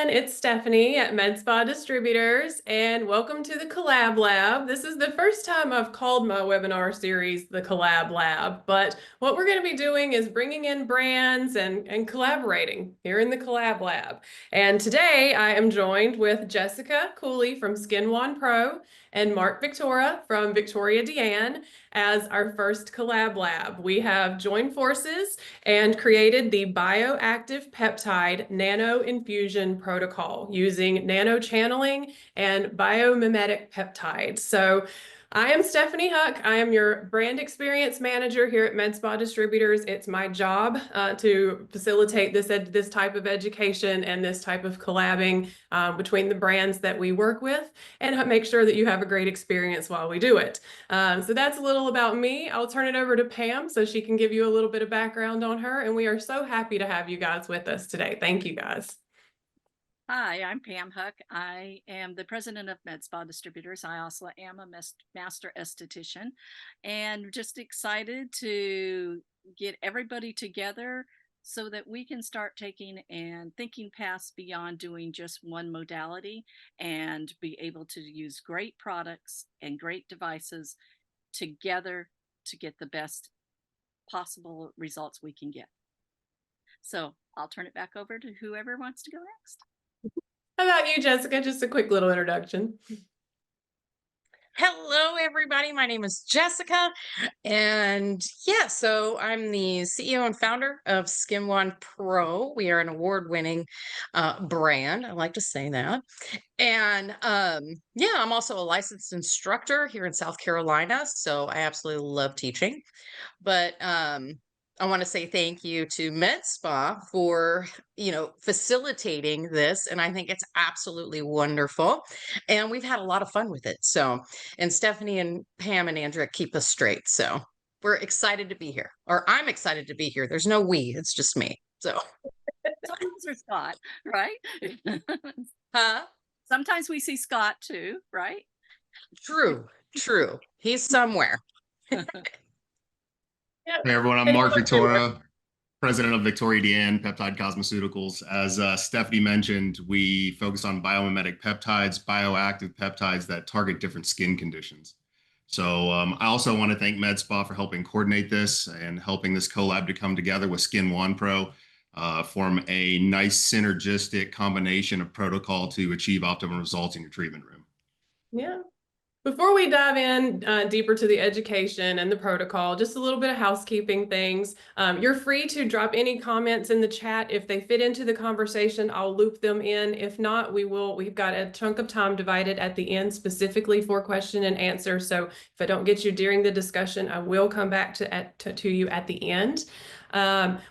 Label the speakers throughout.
Speaker 1: it's Stephanie at MedSpa Distributors, and welcome to the Collab Lab. This is the first time I've called my webinar series the Collab Lab, but what we're going to be doing is bringing in brands and collaborating here in the Collab Lab. And today I am joined with Jessica Cooley from Skin One Pro and Mark Victoria from Victoria Deanne as our first Collab Lab. We have joined forces and created the BioActive Peptide Nano-Infusion Protocol using nano-channeling and biomimetic peptides. So I am Stephanie Huck. I am your brand experience manager here at MedSpa Distributors. It's my job to facilitate this type of education and this type of collabing between the brands that we work with and make sure that you have a great experience while we do it. So that's a little about me. I'll turn it over to Pam so she can give you a little bit of background on her. And we are so happy to have you guys with us today. Thank you, guys.
Speaker 2: Hi, I'm Pam Huck. I am the president of MedSpa Distributors. I also am a master esthetician, and just excited to get everybody together so that we can start taking and thinking past beyond doing just one modality and be able to use great products and great devices together to get the best possible results we can get. So I'll turn it back over to whoever wants to go next.
Speaker 1: How about you, Jessica? Just a quick little introduction.
Speaker 3: Hello, everybody. My name is Jessica. And so I'm the CEO and founder of Skin One Pro. We are an award-winning brand. I like to say that. And I'm also a licensed instructor here in South Carolina. So I absolutely love teaching. But I want to say thank you to MedSpa for, facilitating this. And I think it's absolutely wonderful. And we've had a lot of fun with it. So, and Stephanie and Pam and Andrea keep us straight. So we're excited to be here, or I'm excited to be here. There's no we, it's just me. So
Speaker 2: Sometimes there's Scott, right?
Speaker 3: huh?
Speaker 2: Sometimes we see Scott too, right?
Speaker 3: True. He's somewhere.
Speaker 4: Hey everyone, I'm Mark Victoria, president of Victoria Deanne Peptide Cosmeceuticals. As Stephanie mentioned, we focus on biomimetic peptides, bioactive peptides that target different skin conditions. So I also want to thank MedSpa for helping coordinate this and helping this collab to come together with Skin One Pro, form a nice synergistic combination of protocol to achieve optimal results in your treatment room.
Speaker 1: Yeah. Before we dive in deeper to the education and the protocol, just a little bit of housekeeping things. You're free to drop any comments in the chat. If they fit into the conversation, I'll loop them in. If not, we've got a chunk of time divided at the end specifically for question and answer. So if I don't get you during the discussion, I will come back to you at the end.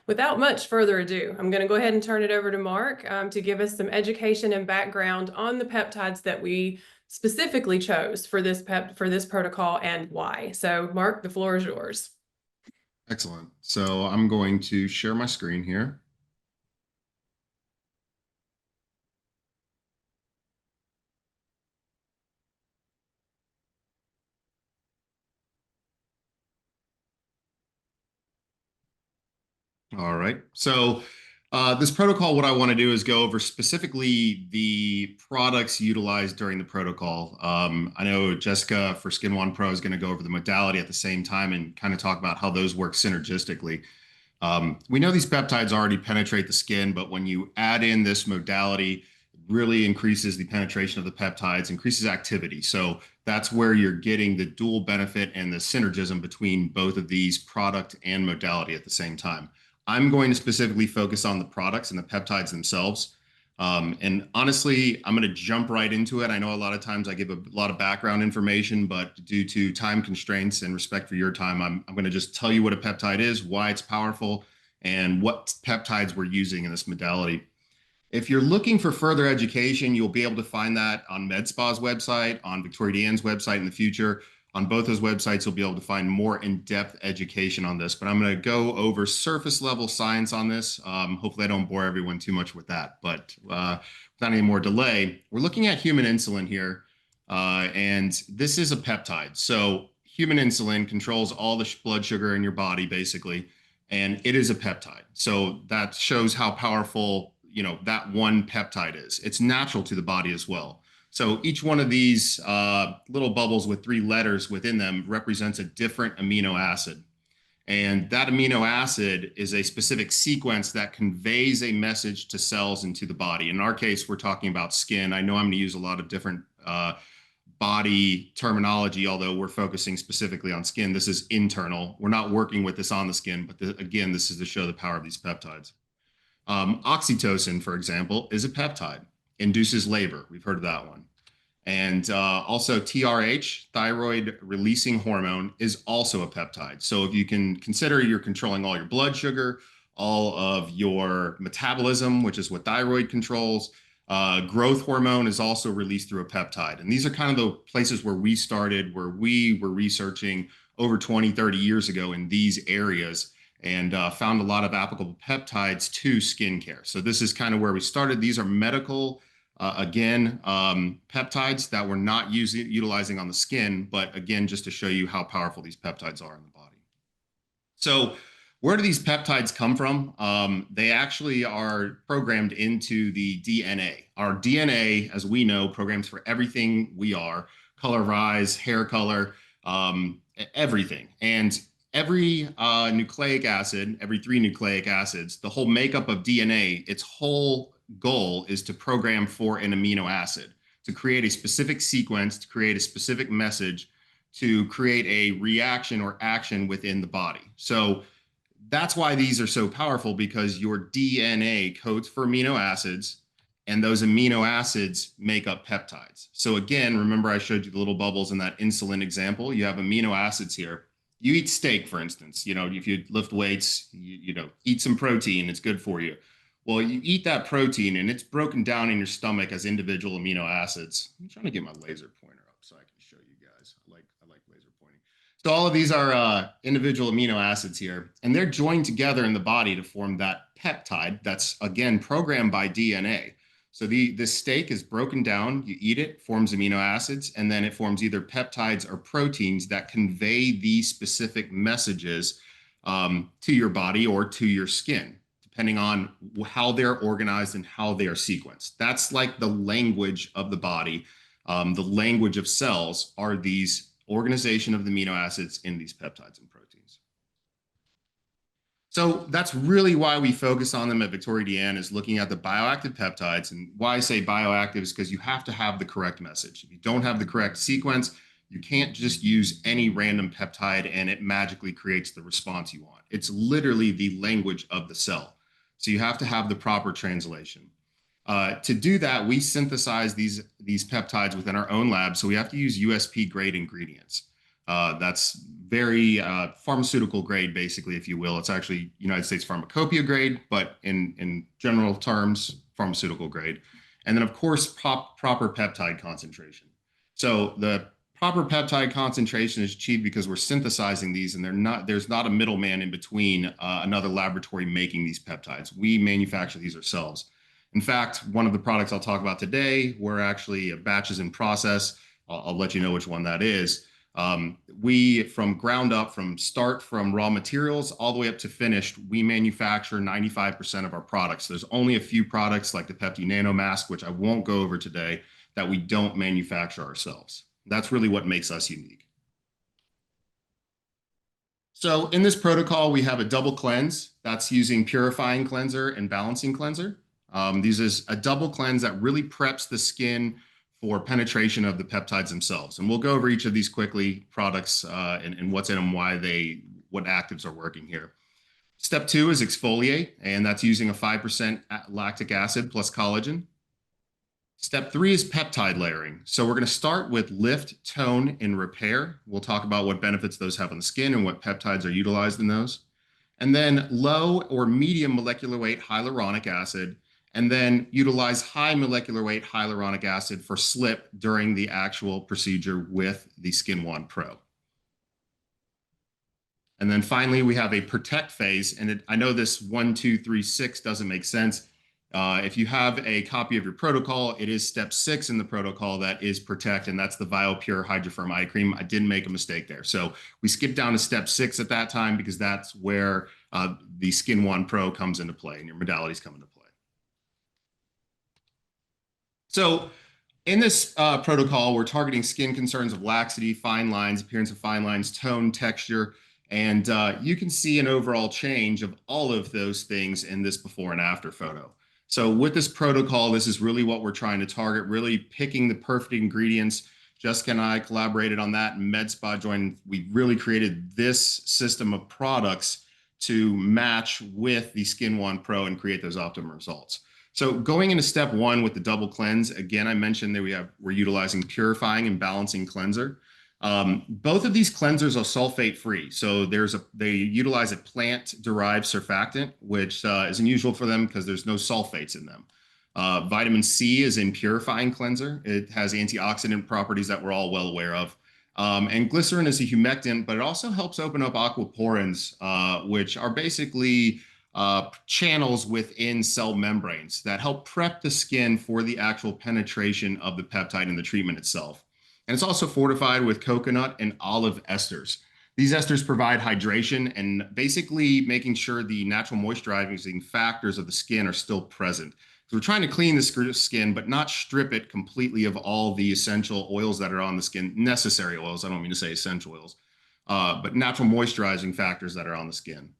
Speaker 1: Without much further ado, I'm going to go ahead and turn it over to Mark to give us some education and background on the peptides that we specifically chose for this protocol and why. So Mark, the floor is yours.
Speaker 4: Excellent. So I'm going to share my screen here. All right. So this protocol, what I want to do is go over specifically the products utilized during the protocol. I know Jessica for Skin One Pro is going to go over the modality at the same time and kind of talk about how those work synergistically. We know these peptides already penetrate the skin, but when you add in this modality, it really increases the penetration of the peptides, increases activity. So that's where you're getting the dual benefit and the synergism between both of these product and modality at the same time. I'm going to specifically focus on the products and the peptides themselves. And honestly, I'm going to jump right into it. I know a lot of times I give a lot of background information, but due to time constraints and respect for your time, I'm going to just tell you what a peptide is, why it's powerful, and what peptides we're using in this modality. If you're looking for further education, you'll be able to find that on MedSpa's website, on Victoria Deanne's website in the future. On both those websites, you'll be able to find more in-depth education on this, but I'm going to go over surface level science on this. Hopefully I don't bore everyone too much with that, but without any more delay, we're looking at human insulin here, and this is a peptide. So human insulin controls all the blood sugar in your body, basically, and it is a peptide. So that shows how powerful that one peptide is. It's natural to the body as well. So each one of these little bubbles with 3 letters within them represents a different amino acid. And that amino acid is a specific sequence that conveys a message to cells into the body. In our case, we're talking about skin. I know I'm going to use a lot of different body terminology, although we're focusing specifically on skin. This is internal. We're not working with this on the skin, but again, this is to show the power of these peptides. Oxytocin, for example, is a peptide, induces labor. We've heard of that one. And also TRH, thyroid releasing hormone, is also a peptide. So if you can consider you're controlling all your blood sugar, all of your metabolism, which is what thyroid controls, growth hormone is also released through a peptide. And these are kind of the places where we started, where we were researching over 20, 30 years ago in these areas, and found a lot of applicable peptides to skincare. So this is kind of where we started. These are medical, peptides that we're not utilizing on the skin, but again, just to show you how powerful these peptides are in the body. So where do these peptides come from? They actually are programmed into the DNA. Our DNA, as we know, programs for everything we are: color of eyes, hair color, everything. And every nucleic acid, every 3 nucleic acids, the whole makeup of DNA, its whole goal is to program for an amino acid, to create a specific sequence, to create a specific message, to create a reaction or action within the body. So that's why these are so powerful, because your DNA codes for amino acids, and those amino acids make up peptides. So again, remember I showed you the little bubbles in that insulin example. You have amino acids here. You eat steak, for instance. If you lift weights, eat some protein, it's good for you. Well, you eat that protein and it's broken down in your stomach as individual amino acids. I'm trying to get my laser pointer up so I can show you guys. I like laser pointing. So all of these are individual amino acids here, and they're joined together in the body to form that peptide that's, again, programmed by DNA. So this steak is broken down, you eat it, forms amino acids, and then it forms either peptides or proteins that convey these specific messages to your body or to your skin, depending on how they're organized and how they are sequenced. That's like the language of the body. The language of cells are these organization of the amino acids in these peptides and proteins. So that's really why we focus on them at Victoria Deanne, is looking at the bioactive peptides. And why I say bioactive is because you have to have the correct message. If you don't have the correct sequence, you can't just use any random peptide and it magically creates the response you want. It's literally the language of the cell. So you have to have the proper translation. To do that, we synthesize these peptides within our own lab. So we have to use USP grade ingredients. That's very pharmaceutical grade, basically, if you will. It's actually United States Pharmacopoeia grade, but in general terms, pharmaceutical grade. And then, of course, proper peptide concentration. So the proper peptide concentration is achieved because we're synthesizing these, and there's not a middleman in between another laboratory making these peptides. We manufacture these ourselves. In fact, one of the products I'll talk about today, we're actually batches in process. I'll let you know which one that is. We, from ground up, from raw materials all the way up to finished, we manufacture 95% of our products. There's only a few products like the Peptide Nano Mask, which I won't go over today, that we don't manufacture ourselves. That's really what makes us unique. So in this protocol, we have a double cleanse. That's using purifying cleanser and balancing cleanser. This is a double cleanse that really preps the skin for penetration of the peptides themselves. And we'll go over each of these quickly, products and what's in them, what actives are working here. Step 2 is exfoliate, and that's using a 5% lactic acid plus collagen. Step 3 is peptide layering. So we're going to start with lift, tone, and repair. We'll talk about what benefits those have on the skin and what peptides are utilized in those. And then low or medium molecular weight hyaluronic acid, and then utilize high molecular weight hyaluronic acid for slip during the actual procedure with the Skin Wand Pro. And then finally, we have a protect phase. And I know this 1, 2, 3, 6 doesn't make sense. If you have a copy of your protocol, it is step 6 in the protocol that is protect, and that's the BioPure Hydrofirm Eye Cream. I didn't make a mistake there. So we skipped down to step 6 at that time because that's where the Skin Wand Pro comes into play and your modalities come into play. So in this protocol, we're targeting skin concerns of laxity, fine lines, appearance of fine lines, tone, texture, and you can see an overall change of all of those things in this before and after photo. So with this protocol, this is really what we're trying to target, really picking the perfect ingredients. Jessica and I collaborated on that, and MedSpa joined. We really created this system of products to match with the Skin One Pro and create those optimum results. So going into step one with the double cleanse, again, I mentioned that we're utilizing purifying and balancing cleanser. Both of these cleansers are sulfate free. So they utilize a plant-derived surfactant, which is unusual for them because there's no sulfates in them. Vitamin C is in purifying cleanser. It has antioxidant properties that we're all well aware of. And glycerin is a humectant, but it also helps open up aquaporins, which are basically channels within cell membranes that help prep the skin for the actual penetration of the peptide in the treatment itself. And it's also fortified with coconut and olive esters. These esters provide hydration and basically making sure the natural moisturizing factors of the skin are still present. So we're trying to clean the skin, but not strip it completely of all the essential oils that are on the skin, necessary oils. I don't mean to say essential oils, but natural moisturizing factors that are on the skin.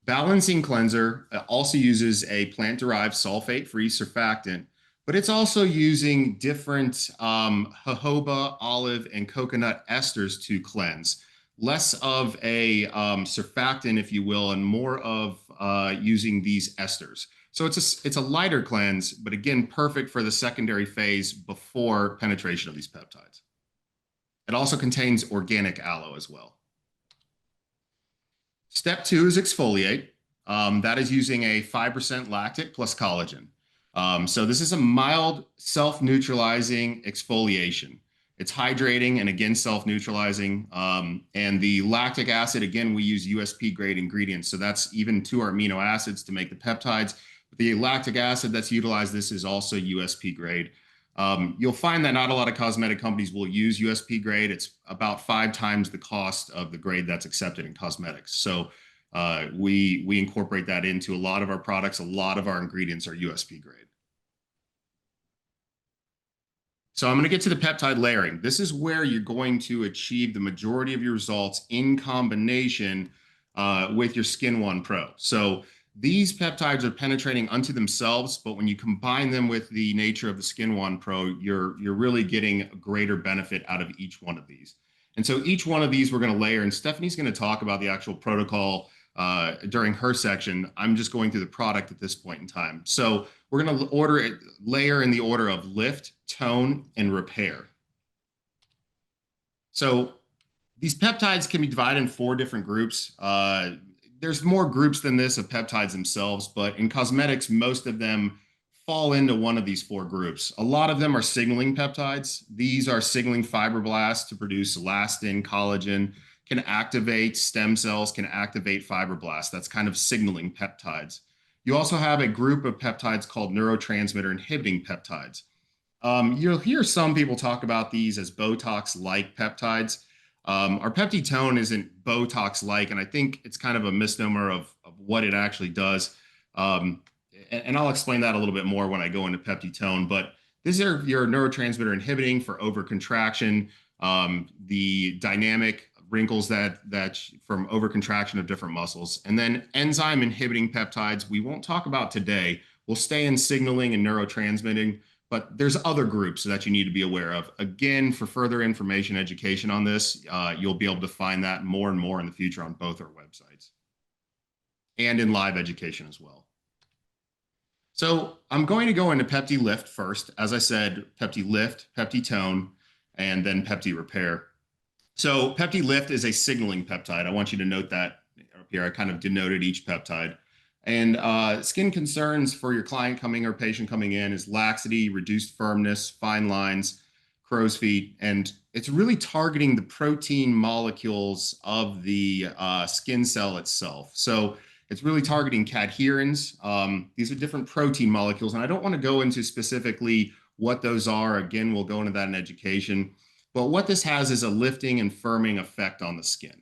Speaker 4: Balancing cleanser also uses a plant-derived sulfate-free surfactant, but it's also using different jojoba, olive, and coconut esters to cleanse. Less of a surfactant, if you will, and more of using these esters. So it's a lighter cleanse, but again, perfect for the secondary phase before penetration of these peptides. It also contains organic aloe as well. Step two is exfoliate. That is using a 5% lactic plus collagen. So this is a mild self-neutralizing exfoliation. It's hydrating and again, self-neutralizing. And the lactic acid, again, we use USP grade ingredients. So that's even 2 amino acids to make the peptides. But the lactic acid that's utilized, this is also USP grade. You'll find that not a lot of cosmetic companies will use USP grade. It's about 5 times the cost of the grade that's accepted in cosmetics. So we incorporate that into a lot of our products. A lot of our ingredients are USP grade. So I'm going to get to the peptide layering. This is where you're going to achieve the majority of your results in combination with your Skin One Pro. So these peptides are penetrating unto themselves, but when you combine them with the nature of the Skin One Pro, you're really getting a greater benefit out of each one of these. And so each one of these we're going to layer, and Stephanie's going to talk about the actual protocol during her section. I'm just going through the product at this point in time. So we're going to layer in the order of lift, tone, and repair. So these peptides can be divided in 4 different groups. There's more groups than this of peptides themselves, but in cosmetics, most of them fall into one of these 4 groups. A lot of them are signaling peptides. These are signaling fibroblasts to produce elastin, collagen, can activate stem cells, can activate fibroblasts. That's kind of signaling peptides. You also have a group of peptides called neurotransmitter inhibiting peptides. You'll hear some people talk about these as Botox-like peptides. Our peptidone isn't Botox-like, and I think it's kind of a misnomer of what it actually does. And I'll explain that a little bit more when I go into peptidone, but these are your neurotransmitter inhibiting for overcontraction, the dynamic wrinkles that from overcontraction of different muscles. And then enzyme inhibiting peptides, we won't talk about today. We'll stay in signaling and neurotransmitting, but there's other groups that you need to be aware of. Again, for further information, education on this, you'll be able to find that more and more in the future on both our websites and in live education as well. So I'm going to go into Pepti Lift first. As I said, Pepti Lift, Pepti Tone, and then Pepti Repair. So Pepti Lift is a signaling peptide. I want you to note that up here. I kind of denoted each peptide. And skin concerns for your client coming or patient coming in is laxity, reduced firmness, fine lines, crow's feet. And it's really targeting the protein molecules of the skin cell itself. So it's really targeting cadherins. These are different protein molecules. And I don't want to go into specifically what those are. Again, we'll go into that in education. But what this has is a lifting and firming effect on the skin.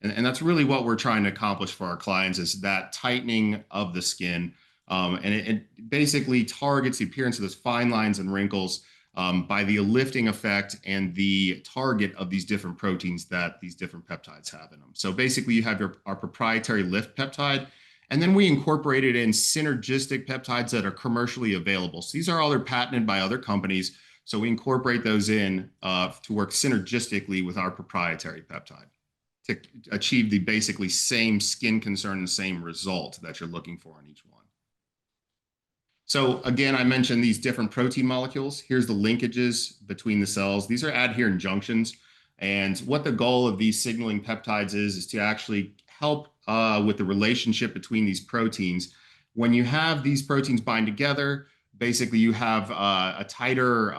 Speaker 4: And that's really what we're trying to accomplish for our clients, is that tightening of the skin. And it basically targets the appearance of those fine lines and wrinkles by the lifting effect and the target of these different proteins that these different peptides have in them. So basically you have our proprietary lift peptide, and then we incorporated in synergistic peptides that are commercially available. So these are all patented by other companies. So we incorporate those in to work synergistically with our proprietary peptide to achieve the basically same skin concern and same result that you're looking for on each one. So again, I mentioned these different protein molecules. Here's the linkages between the cells. These are adherent junctions. And what the goal of these signaling peptides is to actually help with the relationship between these proteins. When you have these proteins bind together, basically you have a tighter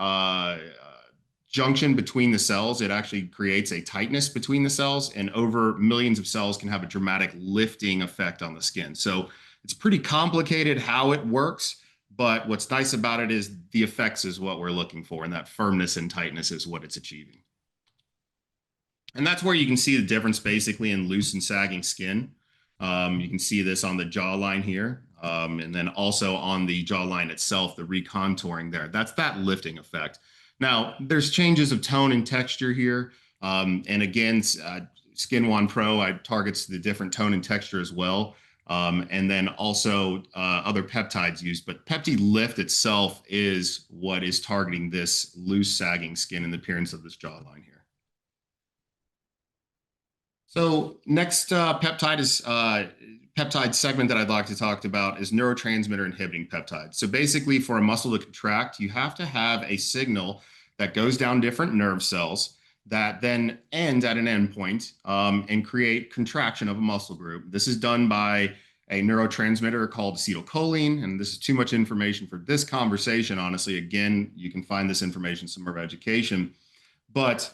Speaker 4: junction between the cells. It actually creates a tightness between the cells, and over millions of cells can have a dramatic lifting effect on the skin. So it's pretty complicated how it works. But what's nice about it is the effects is what we're looking for, and that firmness and tightness is what it's achieving. And that's where you can see the difference basically in loose and sagging skin. You can see this on the jawline here, and then also on the jawline itself, the recontouring there. That's that lifting effect. Now, there's changes of tone and texture here. And again, Skin One Pro targets the different tone and texture as well. And then also other peptides used. But Pepti Lift itself is what is targeting this loose sagging skin and the appearance of this jawline here. So next peptide segment that I'd like to talk about is neurotransmitter inhibiting peptides. So basically for a muscle to contract, you have to have a signal that goes down different nerve cells that then ends at an endpoint and create contraction of a muscle group. This is done by a neurotransmitter called acetylcholine, and this is too much information for this conversation, honestly. Again, you can find this information in Summer of Education. But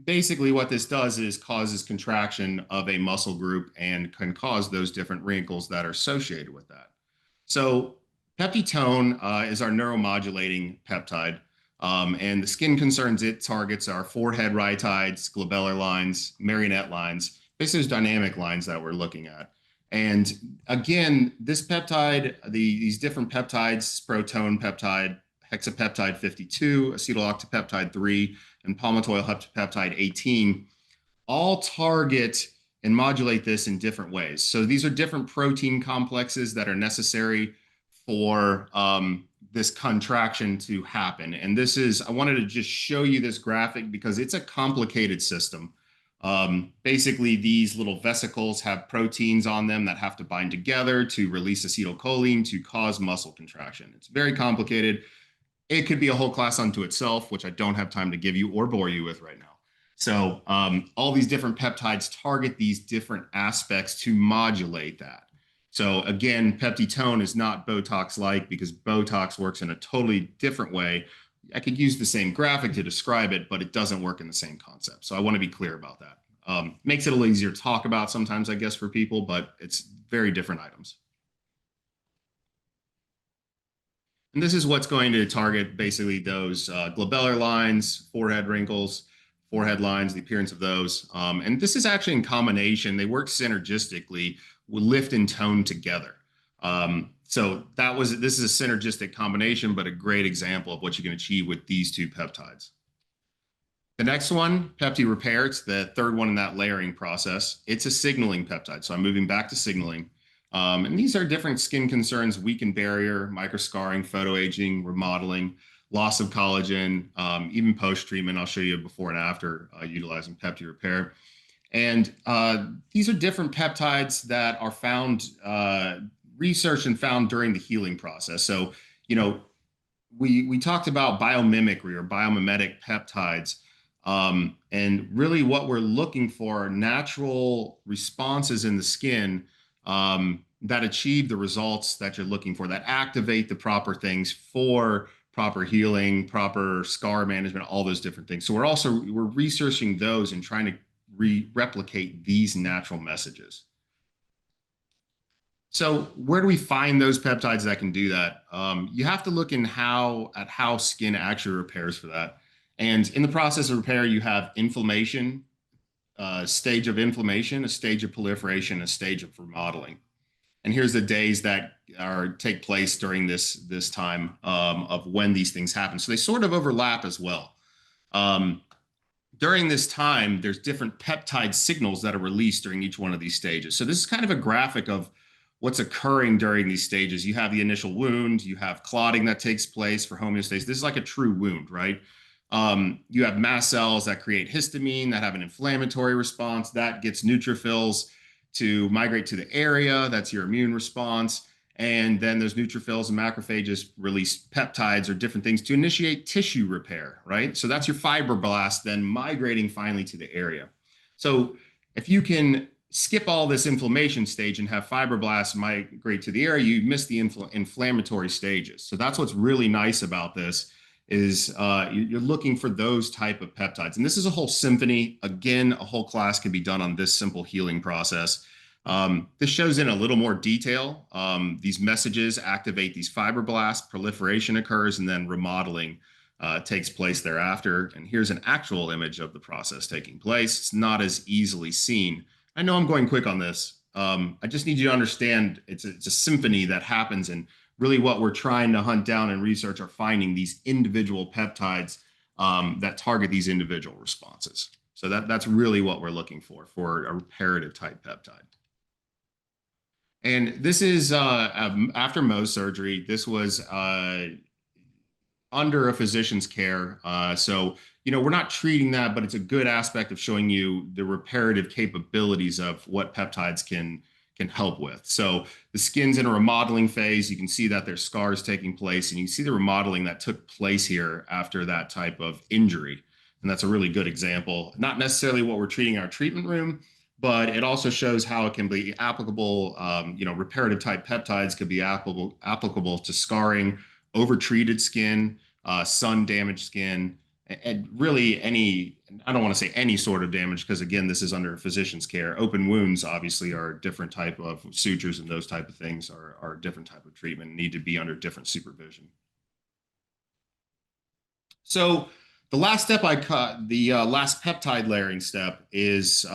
Speaker 4: basically what this does is causes contraction of a muscle group and can cause those different wrinkles that are associated with that. So peptitone is our neuromodulating peptide. And the skin concerns it targets are forehead rhytides, glabellar lines, marionette lines, basically those dynamic lines that we're looking at. And again, this peptide, these different peptides, protone peptide, hexapeptide 52, acetyloctapeptide 3, and palmitoyl heptapeptide 18, all target and modulate this in different ways. So these are different protein complexes that are necessary for this contraction to happen. And this is, I wanted to just show you this graphic because it's a complicated system. Basically, these little vesicles have proteins on them that have to bind together to release acetylcholine to cause muscle contraction. It's very complicated. It could be a whole class unto itself, which I don't have time to give you or bore you with right now. So all these different peptides target these different aspects to modulate that. So again, peptitone is not Botox-like because Botox works in a totally different way. I could use the same graphic to describe it, but it doesn't work in the same concept. So I want to be clear about that. Makes it a little easier to talk about sometimes, I guess, for people, but it's very different items. And this is what's going to target basically those glabellar lines, forehead wrinkles, forehead lines, the appearance of those. And this is actually in combination. They work synergistically with lift and tone together. So this is a synergistic combination, but a great example of what you can achieve with these two peptides. The next one, Pepti Repair, it's the third one in that layering process. It's a signaling peptide. So I'm moving back to signaling. And these are different skin concerns: weakened barrier, microscarring, photoaging, remodeling, loss of collagen, even post-treatment. I'll show you before and after utilizing Pepti Repair. And these are different peptides that are found, researched and found during the healing process. So, you know, we talked about biomimicry or biomimetic peptides. And really what we're looking for are natural responses in the skin that achieve the results that you're looking for, that activate the proper things for proper healing, proper scar management, all those different things. So we're researching those and trying to replicate these natural messages. So where do we find those peptides that can do that? You have to look at how skin actually repairs for that. And in the process of repair, you have inflammation, a stage of inflammation, a stage of proliferation, a stage of remodeling. And here's the days that take place during this time of when these things happen. So they sort of overlap as well. During this time, there's different peptide signals that are released during each one of these stages. So this is kind of a graphic of what's occurring during these stages. You have the initial wound, you have clotting that takes place for homeostasis. This is like a true wound, right? You have mast cells that create histamine, that have an inflammatory response, that gets neutrophils to migrate to the area. That's your immune response. And then those neutrophils and macrophages release peptides or different things to initiate tissue repair, right? So that's your fibroblast then migrating finally to the area. So if you can skip all this inflammation stage and have fibroblasts migrate to the area, you miss the inflammatory stages. So that's what's really nice about this is you're looking for those type of peptides. And this is a whole symphony. Again, a whole class can be done on this simple healing process. This shows in a little more detail. These messages activate these fibroblasts, proliferation occurs, and then remodeling takes place thereafter. And here's an actual image of the process taking place. It's not as easily seen. I know I'm going quick on this. I just need you to understand it's a symphony that happens, and really what we're trying to hunt down and research are finding these individual peptides that target these individual responses. So that's really what we're looking for a reparative type peptide. And this is after Mohs surgery. This was under a physician's care. So, we're not treating that, but it's a good aspect of showing you the reparative capabilities of what peptides can help with. So the skin's in a remodeling phase. You can see that there's scars taking place, and you can see the remodeling that took place here after that type of injury. And that's a really good example. Not necessarily what we're treating in our treatment room, but it also shows how it can be applicable. Reparative type peptides could be applicable to scarring, overtreated skin, sun damaged skin, and really I don't want to say any sort of damage, because again, this is under physician's care. Open wounds obviously are a different type of sutures, and those type of things are a different type of treatment, need to be under different supervision. So the last step the last peptide layering step is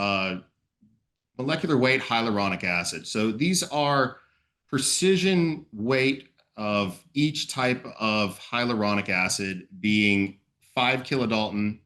Speaker 4: molecular weight hyaluronic acid. So these are precision weight of each type of hyaluronic acid being 5 kilodalton,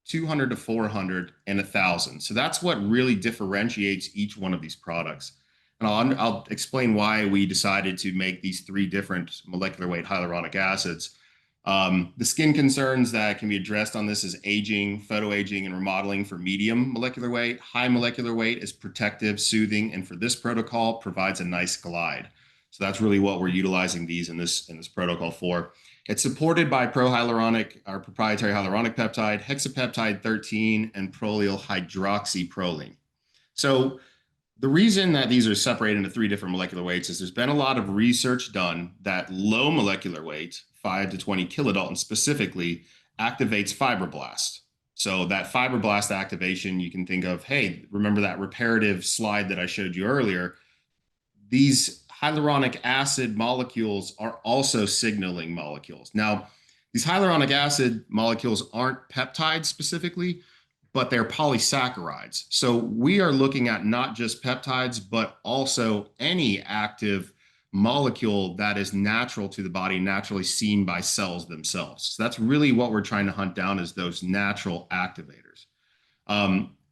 Speaker 4: 200 to 400, and 1,000. So that's what really differentiates each one of these products. And I'll explain why we decided to make these 3 different molecular weight hyaluronic acids. The skin concerns that can be addressed on this is aging, photoaging, and remodeling for medium molecular weight. High molecular weight is protective, soothing, and for this protocol provides a nice glide. So that's really what we're utilizing these in this protocol for. It's supported by our proprietary hyaluronic peptide, hexapeptide 13, and prolyl hydroxyproline. So the reason that these are separated into 3 different molecular weights is there's been a lot of research done that low molecular weight, 5 to 20 kilodalton specifically, activates fibroblasts. So that fibroblast activation, you can think of, hey, remember that reparative slide that I showed you earlier? These hyaluronic acid molecules are also signaling molecules. Now, these hyaluronic acid molecules aren't peptides specifically, but they're polysaccharides. So we are looking at not just peptides, but also any active molecule that is natural to the body, naturally seen by cells themselves. So that's really what we're trying to hunt down, is those natural activators.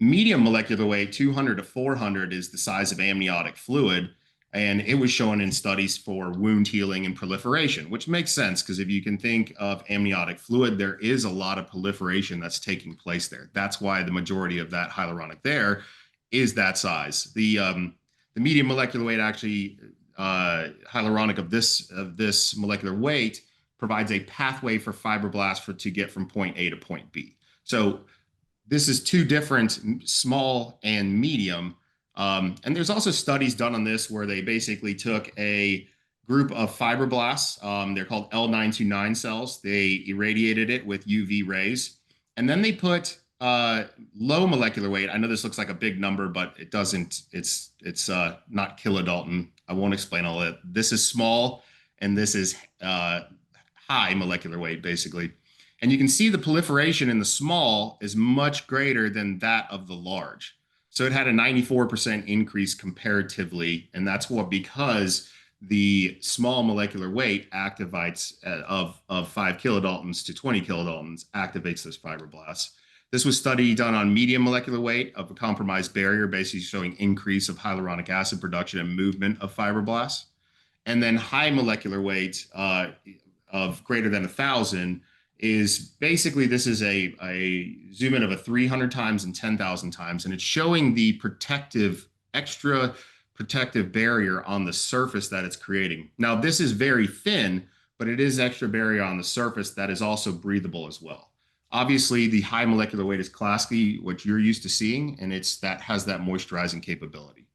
Speaker 4: Medium molecular weight, 200 to 400, is the size of amniotic fluid. And it was shown in studies for wound healing and proliferation, which makes sense, because if you can think of amniotic fluid, there is a lot of proliferation that's taking place there. That's why the majority of that hyaluronic there is that size. The medium molecular weight, actually, hyaluronic of this molecular weight provides a pathway for fibroblasts to get from point A to point B. So this is 2 different, small and medium. And there's also studies done on this where they basically took a group of fibroblasts. They're called L929 cells. They irradiated it with UV rays, and then they put low molecular weight. I know this looks like a big number, but it doesn't. It's not kilodalton. I won't explain all that. This is small, and this is high molecular weight, basically. And you can see the proliferation in the small is much greater than that of the large. So it had a 94% increase comparatively, and that's because the small molecular weight activates of 5 kilodaltons to 20 kilodaltons activates those fibroblasts. This was study done on medium molecular weight of a compromised barrier, basically showing increase of hyaluronic acid production and movement of fibroblasts. And then high molecular weight of greater than 1,000 is basically, this is a zoom in of a 300 times and 10,000 times, and it's showing the extra protective barrier on the surface that it's creating. Now, this is very thin, but it is extra barrier on the surface that is also breathable as well. Obviously, the high molecular weight is classically what you're used to seeing, and that has that moisturizing capability.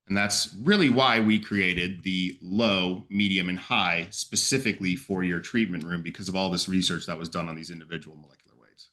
Speaker 4: And that's really why we created the low, medium, and high specifically for your treatment room, because of all this research that was done on these individual molecular weights.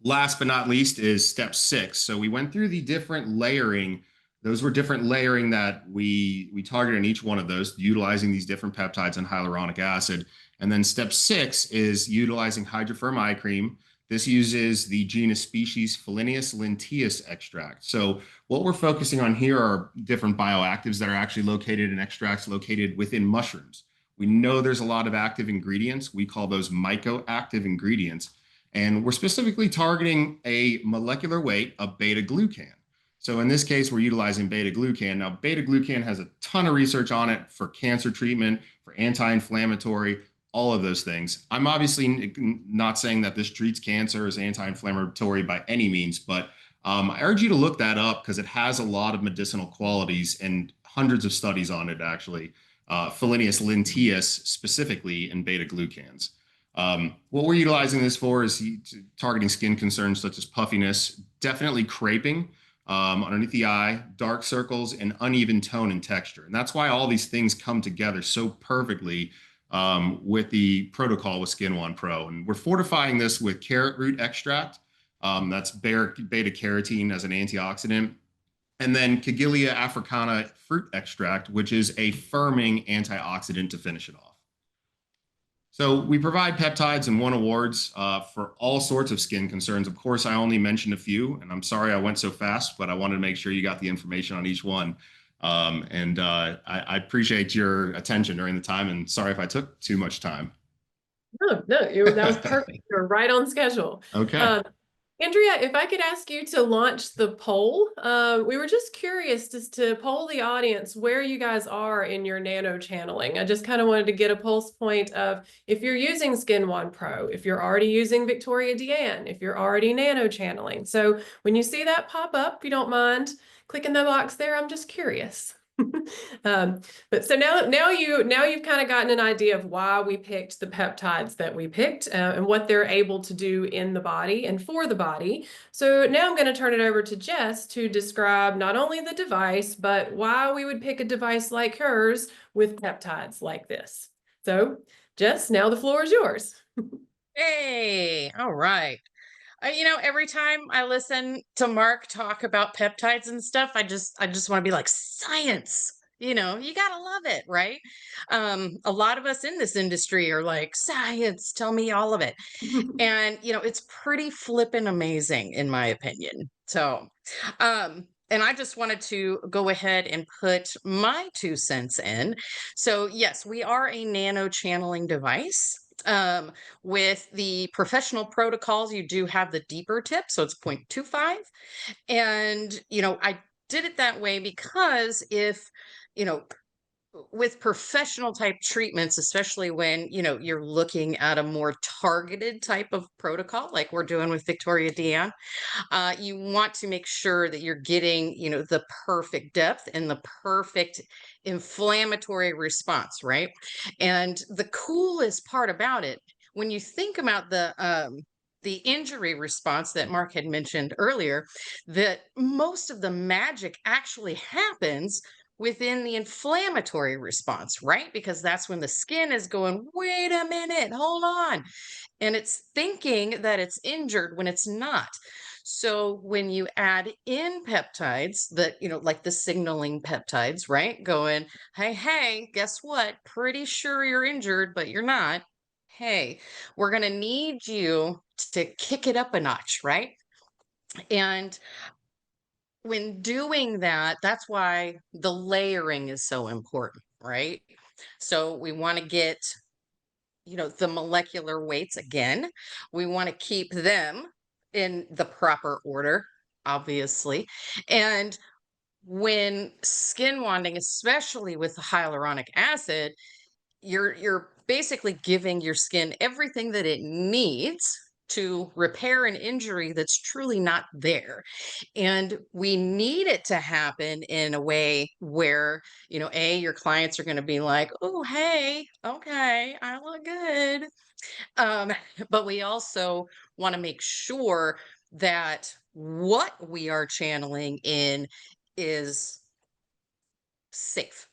Speaker 4: Last but not least is step 6. So we went through the different layering. Those were different layering that we targeted in each one of those, utilizing these different peptides and hyaluronic acid. And then step 6 is utilizing hydroferm eye cream. This uses the genus species Phellinus lenteus extract. So what we're focusing on here are different bioactives that are actually located in extracts located within mushrooms. We know there's a lot of active ingredients. We call those mycoactive ingredients. And we're specifically targeting a molecular weight of beta-glucan. So in this case, we're utilizing beta-glucan. Now, beta-glucan has a ton of research on it for cancer treatment, for anti-inflammatory, all of those things. I'm obviously not saying that this treats cancer, is anti-inflammatory by any means, but I urge you to look that up because it has a lot of medicinal qualities and hundreds of studies on it, actually. Phellinus lenteus specifically in beta-glucans. What we're utilizing this for is targeting skin concerns such as puffiness, definitely creping underneath the eye, dark circles, and uneven tone and texture. And that's why all these things come together so perfectly with the protocol with Skin One Pro. And we're fortifying this with carrot root extract. That's beta carotene as an antioxidant. And then Cagilia africana fruit extract, which is a firming antioxidant to finish it off. So we provide peptides and won awards for all sorts of skin concerns. Of course, I only mentioned a few, and I'm sorry I went so fast, but I wanted to make sure you got the information on each one. I appreciate your attention during the time, and sorry if I took too much time.
Speaker 1: No, that was perfect. You're right on schedule.
Speaker 4: Okay.
Speaker 1: Andrea, if I could ask you to launch the poll, we were just curious as to poll the audience where you guys are in your nano channeling. I just kind of wanted to get a pulse point of if you're using Skin One Pro, if you're already using Viktoria Deanne, if you're already nano channeling. So when you see that pop up, if you don't mind clicking the box there, I'm just curious. But so now you've kind of gotten an idea of why we picked the peptides that we picked and what they're able to do in the body and for the body. So now I'm going to turn it over to Jess to describe not only the device, but why we would pick a device like hers with peptides like this. So Jess, now the floor is yours.
Speaker 3: Hey, all right. Every time I listen to Mark talk about peptides and stuff, I just want to be like, science. You gotta love it, right? A lot of us in this industry are like, science, tell me all of it. And it's pretty flippin' amazing in my opinion. So, and I just wanted to go ahead and put my 2 cents in. So yes, we are a nano channeling device. With the professional protocols, you do have the deeper tip, so it's 0.25. And, I did it that way because if, with professional type treatments, especially when, you're looking at a more targeted type of protocol, like we're doing with Viktoria Deanne, you want to make sure that you're getting, the perfect depth and the perfect inflammatory response, right? And the coolest part about it, when you think about the injury response that Mark had mentioned earlier, that most of the magic actually happens within the inflammatory response, right? Because that's when the skin is going, wait a minute, hold on. And it's thinking that it's injured when it's not. So when you add in peptides that, like the signaling peptides, right? Going, hey, guess what? Pretty sure you're injured, but you're not. hey, we're going to need you to kick it up a notch, right? And when doing that, that's why the layering is so important, right? So we want to get, the molecular weights again. We want to keep them in the proper order, obviously. And when skin wanding, especially with hyaluronic acid, you're basically giving your skin everything that it needs to repair an injury that's truly not there. And we need it to happen in a way where, your clients are going to be like, oh, hey, okay, I look good. Um, but we also want to make sure that what we are channeling in is safe,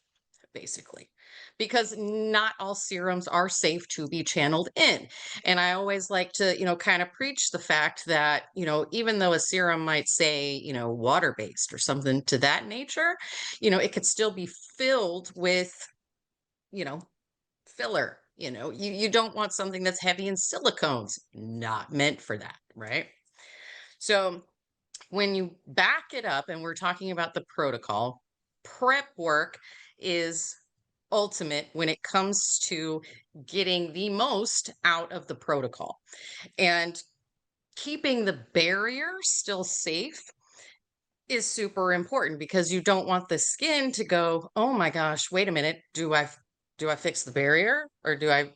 Speaker 3: basically, because not all serums are safe to be channeled in. And I always like to, kind of preach the fact that, even though a serum might say, water based or something to that nature, it could still be filled with, you know, filler. You don't want something that's heavy in silicones, not meant for that, right? So when you back it up and we're talking about the protocol, prep work is ultimate when it comes to getting the most out of the protocol. And keeping the barrier still safe is super important because you don't want the skin to go, oh my gosh, wait a minute, do I fix the barrier or do I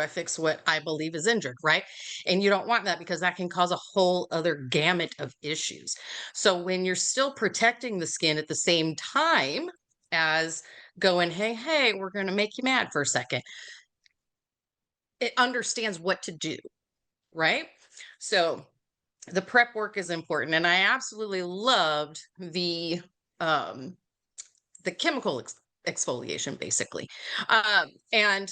Speaker 3: fix what I believe is injured, right? And you don't want that because that can cause a whole other gamut of issues. So when you're still protecting the skin at the same time as going, hey, we're going to make you mad for a second, it understands what to do, right? So the prep work is important. And I absolutely loved um, the chemical exfoliation, basically. And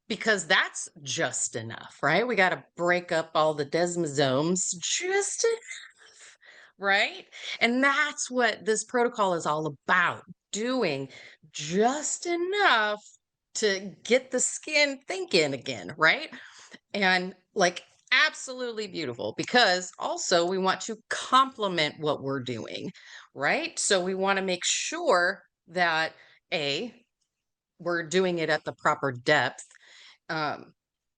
Speaker 3: because that's just enough, right? We got to break up all the desmosomes just enough, right? And that's what this protocol is all about, doing just enough to get the skin thinking again, right? And like absolutely beautiful because also we want to complement what we're doing, right? So we want to make sure that we're doing it at the proper depth, um,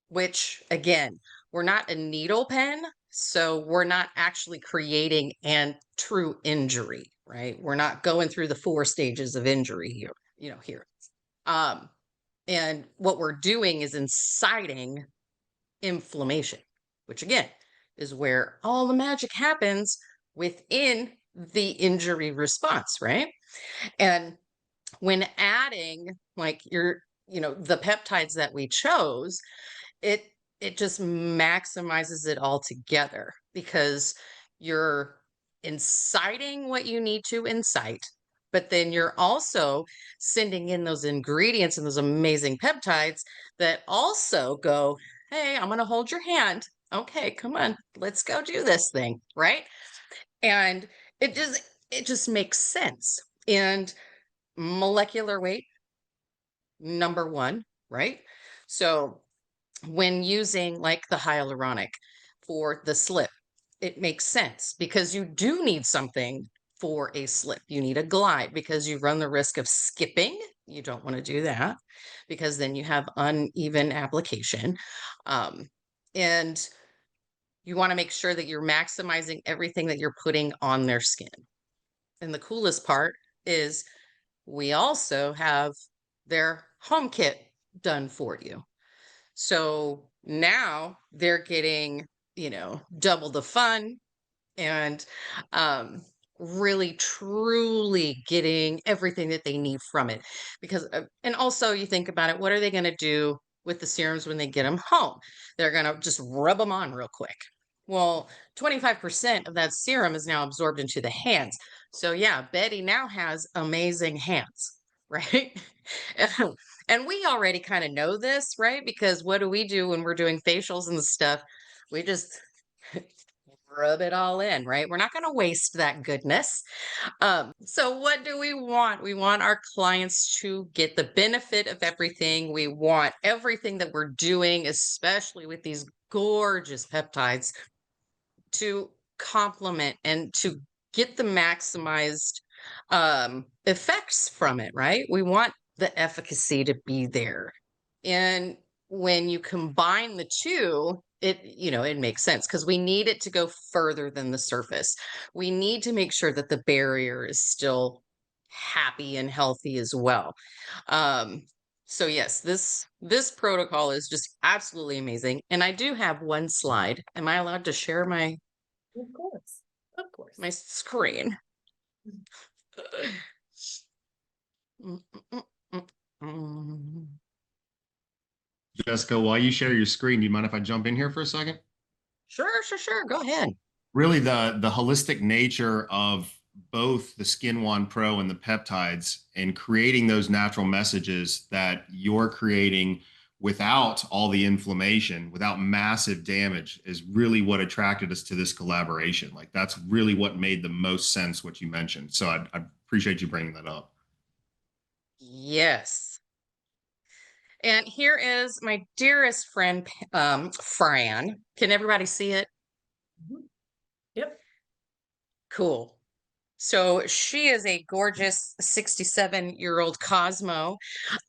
Speaker 3: which again, we're not a needle pen, so we're not actually creating an true injury, right? We're not going through the 4 stages of injury here, here. Um, and what we're doing is inciting inflammation, which again is where all the magic happens within the injury response, right? And when adding like the peptides that we chose, it it just maximizes it all together because you're inciting what you need to incite, but then you're also sending in those ingredients and those amazing peptides that also go, hey, I'm going to hold your hand. Okay, come on, let's go do this thing, right? And it just makes sense. And molecular weight, number one, right? So when using like the hyaluronic for the slip, it makes sense because you do need something for a slip. You need a glide because you run the risk of skipping. You don't want to do that because then you have uneven application. Um, and you want to make sure that you're maximizing everything that you're putting on their skin. And the coolest part is we also have their home kit done for you. So now they're getting, double the fun and really truly getting everything that they need from it. Because, and also you think about it, what are they going to do with the serums when they get them home? They're going to just rub them on real quick. Well, 25% of that serum is now absorbed into the hands. So yeah, Betty now has amazing hands, right? And we already kind of know this, right? Because what do we do when we're doing facials and stuff? We just rub it all in, right? We're not going to waste that goodness. So what do we want? We want our clients to get the benefit of everything. We want everything that we're doing, especially with these gorgeous peptides, to complement and to get the maximized effects from it, right? We want the efficacy to be there. And when you combine the two, it makes sense because we need it to go further than the surface. We need to make sure that the barrier is still happy and healthy as well. So yes, this protocol is just absolutely amazing. And I do have one slide. Am I allowed to share my
Speaker 1: Of course. Of course.
Speaker 3: my screen?
Speaker 4: Jessica, while you share your screen, do you mind if I jump in here for a second?
Speaker 3: Sure. Go ahead.
Speaker 4: Really, the holistic nature of both the Skin One Pro and the peptides and creating those natural messages that you're creating without all the inflammation, without massive damage, is really what attracted us to this collaboration. Like that's really what made the most sense, what you mentioned. So I appreciate you bringing that up.
Speaker 3: Yes. And here is my dearest friend, Fran. Can everybody see it?
Speaker 1: Yep.
Speaker 3: Cool. So she is a gorgeous 67-year-old Cosmo.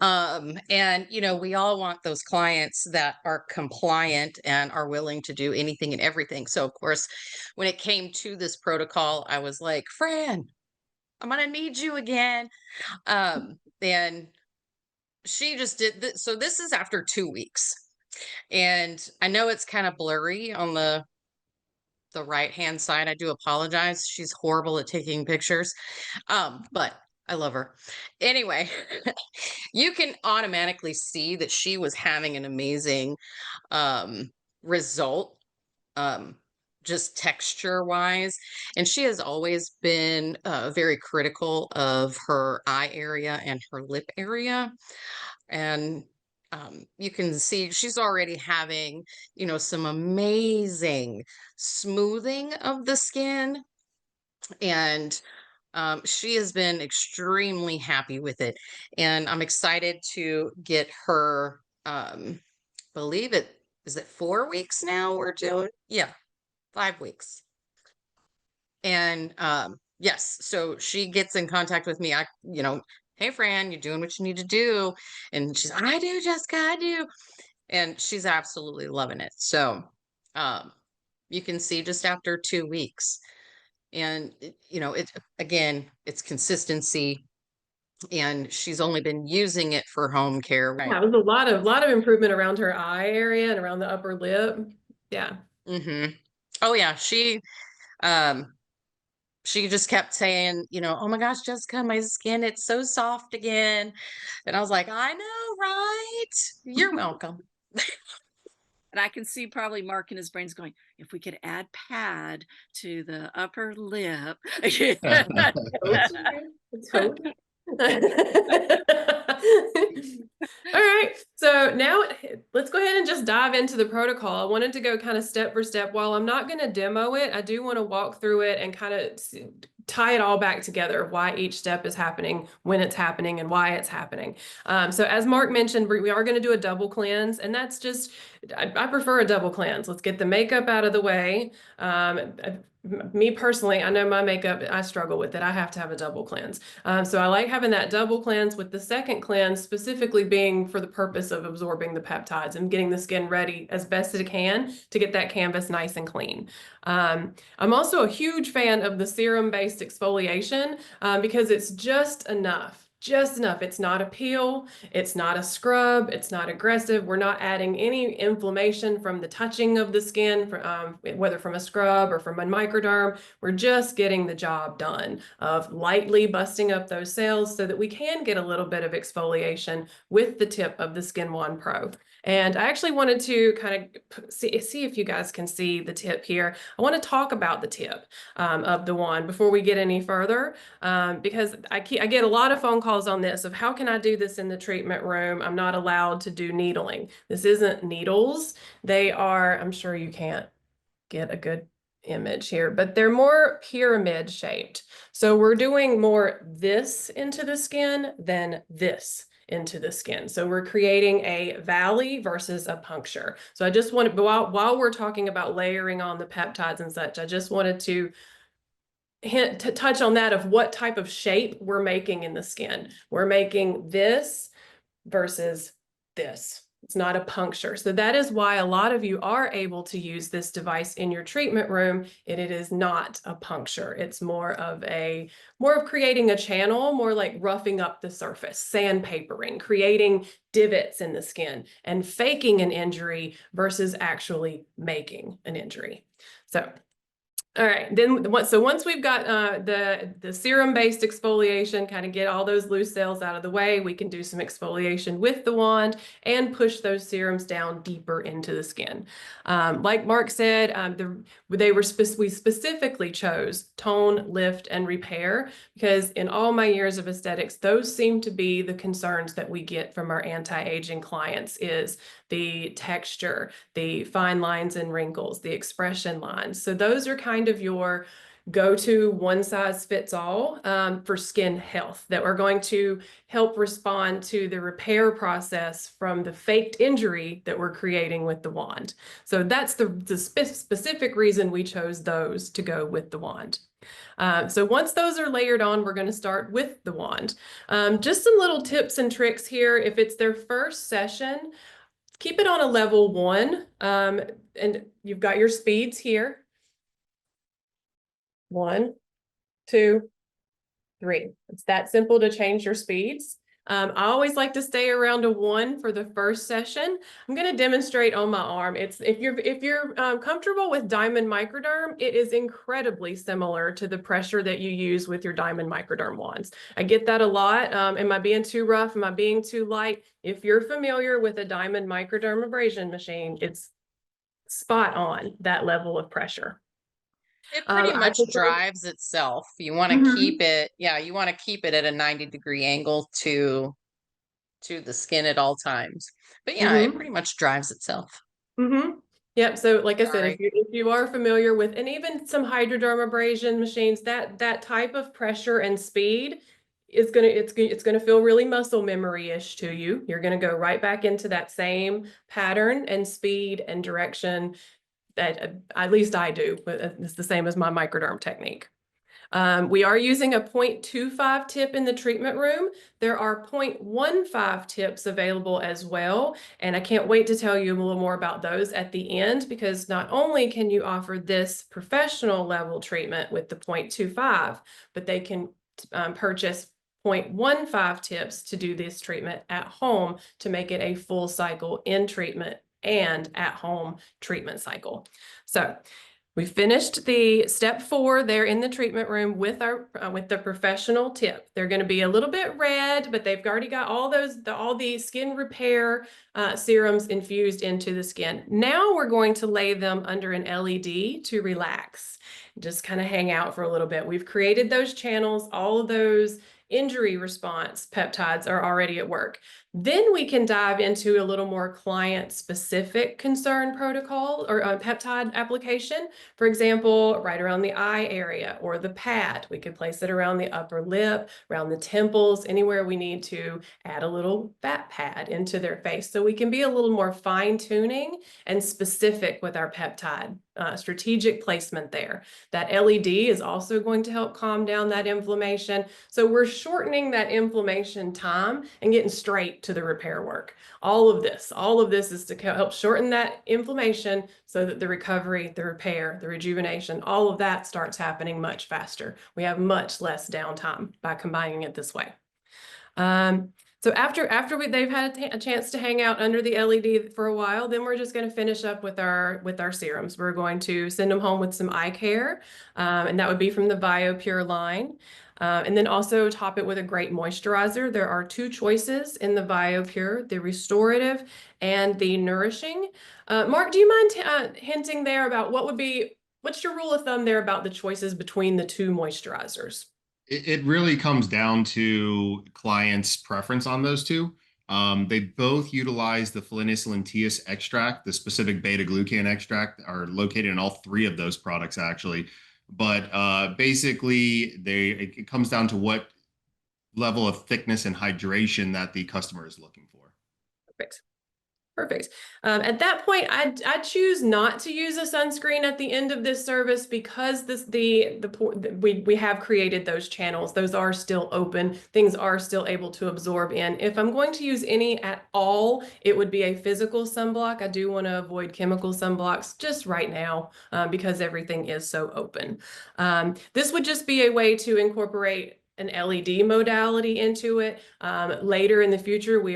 Speaker 3: And, we all want those clients that are compliant and are willing to do anything and everything. So, of course, when it came to this protocol, I was like, Fran, I'm going to need you again. And she just did this. So this is after 2 weeks. And I know it's kind of blurry on the right-hand side. I do apologize. She's horrible at taking pictures. But I love her. Anyway, you can automatically see that she was having an amazing result, just texture wise. And she has always been very critical of her eye area and her lip area. And you can see she's already having, some amazing smoothing of the skin. And she has been extremely happy with it. And I'm excited to get her, believe it, is it 4 weeks now we're doing? Yeah, 5 weeks. And yes, so she gets in contact with me. Hey, Fran, you're doing what you need to do. And she's, I do, Jessica, I do. And she's absolutely loving it. So you can see just after 2 weeks. And, again, it's consistency. And she's only been using it for home care.
Speaker 1: Yeah, it was a lot of improvement around her eye area and around the upper lip. Yeah.
Speaker 3: Oh, yeah. She just kept saying, oh my gosh, Jessica, my skin, it's so soft again. And I was like, I know, right? You're welcome.
Speaker 2: And I can see probably Mark in his brain's going, if we could add pad to the upper lip.
Speaker 1: Totally. All right, so now let's go ahead and just dive into the protocol. I wanted to go kind of step for step. While I'm not going to demo it, I do want to walk through it and kind of tie it all back together, why each step is happening, when it's happening, and why it's happening. So as Mark mentioned, we are going to do a double cleanse, and that's just, I prefer a double cleanse. Let's get the makeup out of the way. Me personally, I know my makeup, I struggle with it. I have to have a double cleanse. So I like having that double cleanse, with the second cleanse specifically being for the purpose of absorbing the peptides and getting the skin ready as best as it can to get that canvas nice and clean. I'm also a huge fan of the serum-based exfoliation because it's just enough. Just enough. It's not a peel. It's not a scrub. It's not aggressive. We're not adding any inflammation from the touching of the skin, whether from a scrub or from a microderm. We're just getting the job done of lightly busting up those cells so that we can get a little bit of exfoliation with the tip of the Skin One Pro. And I actually wanted to kind of see if you guys can see the tip here. I want to talk about the tip of the one before we get any further, because I get a lot of phone calls on this of how can I do this in the treatment room? I'm not allowed to do needling. This isn't needles. They are, I'm sure you can't get a good image here, but they're more pyramid shaped. So we're doing more this into the skin than this into the skin. So we're creating a valley versus a puncture. So I just wanted, while we're talking about layering on the peptides and such, I just wanted to touch on that of what type of shape we're making in the skin. We're making this versus this. It's not a puncture. So that is why a lot of you are able to use this device in your treatment room, and it is not a puncture. It's more of creating a channel, more like roughing up the surface, sandpapering, creating divots in the skin, and faking an injury versus actually making an injury. So all right, then once we've got the serum-based exfoliation, kind of get all those loose cells out of the way, we can do some exfoliation with the wand and push those serums down deeper into the skin. Like Mark said, we specifically chose tone, lift, and repair because in all my years of aesthetics, those seem to be the concerns that we get from our anti-aging clients is the texture, the fine lines and wrinkles, the expression lines. So those are kind of your go-to one size fits all for skin health that are going to help respond to the repair process from the faked injury that we're creating with the wand. So that's the specific reason we chose those to go with the wand. So once those are layered on, we're going to start with the wand. Just some little tips and tricks here. If it's their first session, keep it on a level 1, and you've got your speeds here. 1, 2, 3. It's that simple to change your speeds. I always like to stay around a 1 for the first session. I'm going to demonstrate on my arm. If you're comfortable with diamond microderm, it is incredibly similar to the pressure that you use with your diamond microderm wands. I get that a lot. Am I being too rough? Am I being too light? If you're familiar with a diamond microderm abrasion machine, it's spot on that level of pressure.
Speaker 3: It pretty much drives itself. You want to keep it, you want to keep it at a 90-degree angle to the skin at all times. But yeah, it pretty much drives itself.
Speaker 1: Yep. So like I said, if you are familiar with, and even some hydroderm abrasion machines, that type of pressure and speed is it's gonna feel really muscle memory-ish to you. You're gonna go right back into that same pattern and speed and direction that at least I do, but it's the same as my microderm technique. We are using a 0.25 tip in the treatment room. There are 0.15 tips available as well. And I can't wait to tell you a little more about those at the end, because not only can you offer this professional level treatment with the 0.25, but they can purchase 0.15 tips to do this treatment at home to make it a full cycle in treatment and at home treatment cycle. So we finished the step 4 there in the treatment room with the professional tip. They're going to be a little bit red, but they've already got all the skin repair serums infused into the skin. Now we're going to lay them under an LED to relax, just kind of hang out for a little bit. We've created those channels, all of those injury response peptides are already at work. Then we can dive into a little more client-specific concern protocol or peptide application. For example, right around the eye area or the pad. We could place it around the upper lip, around the temples, anywhere we need to add a little fat pad into their face. So we can be a little more fine-tuning and specific with our peptide. Strategic placement there. That LED is also going to help calm down that inflammation. So we're shortening that inflammation time and getting straight to the repair work. All of this is to help shorten that inflammation so that the recovery, the repair, the rejuvenation, all of that starts happening much faster. We have much less downtime by combining it this way. So after they've had a chance to hang out under the LED for a while, then we're just going to finish up with our serums. We're going to send them home with some eye care, and that would be from the BioPure line. And then also top it with a great moisturizer. There are 2 choices in the BioPure, the restorative and the nourishing. Mark, do you mind hinting there about what's your rule of thumb there about the choices between the 2 moisturizers?
Speaker 4: It really comes down to clients' preference on those 2. They both utilize the fluinicylin extract, the specific beta-glucan extract, are located in all three of those products actually. But basically, it comes down to what level of thickness and hydration that the customer is looking for.
Speaker 1: Perfect. Perfect. At that point, I choose not to use a sunscreen at the end of this service because we have created those channels. Those are still open. Things are still able to absorb in. If I'm going to use any at all, it would be a physical sunblock. I do want to avoid chemical sunblocks just right now because everything is so open. This would just be a way to incorporate an LED modality into it. Later in the future, we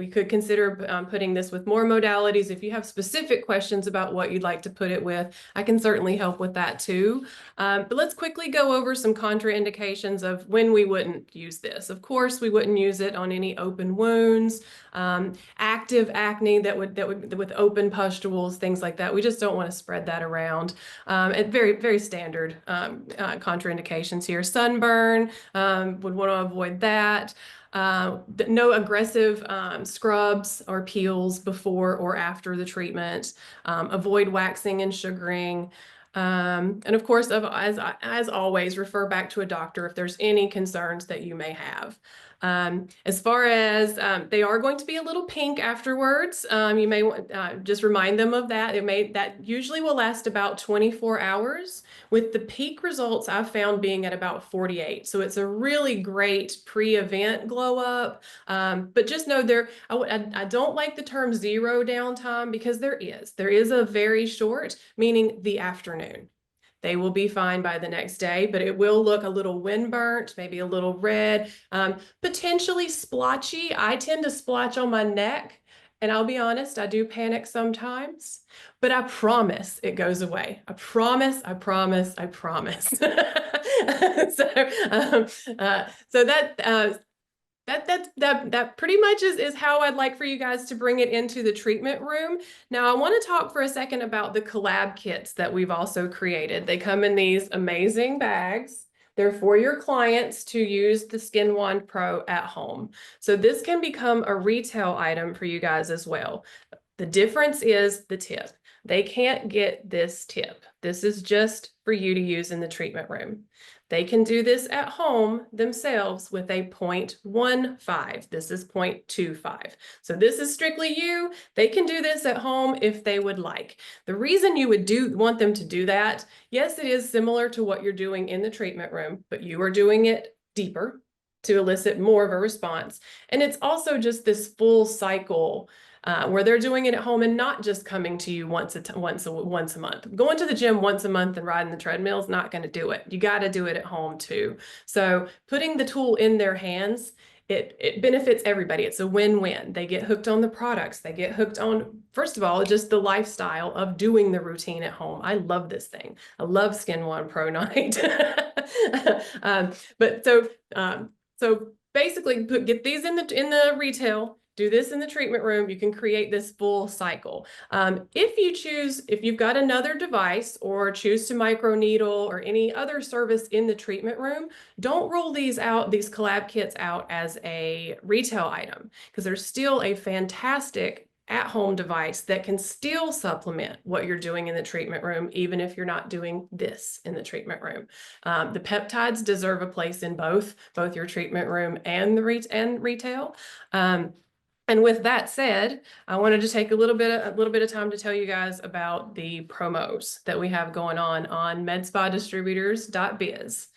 Speaker 1: could consider putting this with more modalities. If you have specific questions about what you'd like to put it with, I can certainly help with that too. But let's quickly go over some contraindications of when we wouldn't use this. Of course, we wouldn't use it on any open wounds, active acne that would with open pustules, things like that. We just don't want to spread that around. And very standard contraindications here. Sunburn, would want to avoid that. No aggressive scrubs or peels before or after the treatment. Avoid waxing and sugaring. And of course, as always, refer back to a doctor if there's any concerns that you may have. As far as they are going to be a little pink afterwards, you may want just remind them of that. That usually will last about 24 hours, with the peak results I've found being at about 48. So it's a really great pre-event glow up. But just know I don't like the term zero downtime because there is a very short, meaning the afternoon. They will be fine by the next day, but it will look a little windburnt, maybe a little red, potentially splotchy. I tend to splotch on my neck, and I'll be honest, I do panic sometimes, but I promise it goes away. I promise, I promise, I promise. So that pretty much is how I'd like for you guys to bring it into the treatment room. Now, I want to talk for a second about the collab kits that we've also created. They come in these amazing bags. They're for your clients to use the Skin Wand Pro at home. So this can become a retail item for you guys as well. The difference is the tip. They can't get this tip. This is just for you to use in the treatment room. They can do this at home themselves with a 0.15. This is 0.25. So this is strictly you. They can do this at home if they would like. The reason you would want them to do that, yes, it is similar to what you're doing in the treatment room, but you are doing it deeper to elicit more of a response. And it's also just this full cycle where they're doing it at home and not just coming to you once a month. Going to the gym once a month and riding the treadmill is not going to do it. You got to do it at home too. So putting the tool in their hands, it benefits everybody. It's a win-win. They get hooked on the products. They get hooked on, first of all, just the lifestyle of doing the routine at home. I love this thing. I love Skin Wand Pro Night. So basically get these in the retail. Do this in the treatment room. You can create this full cycle. If you've got another device or choose to microneedle or any other service in the treatment room, don't roll these collab kits out as a retail item because there's still a fantastic at-home device that can still supplement what you're doing in the treatment room, even if you're not doing this in the treatment room. The peptides deserve a place in both your treatment room and the retail. And with that said, I wanted to take a little bit of time to tell you guys about the promos that we have going on medspaddistributors.biz.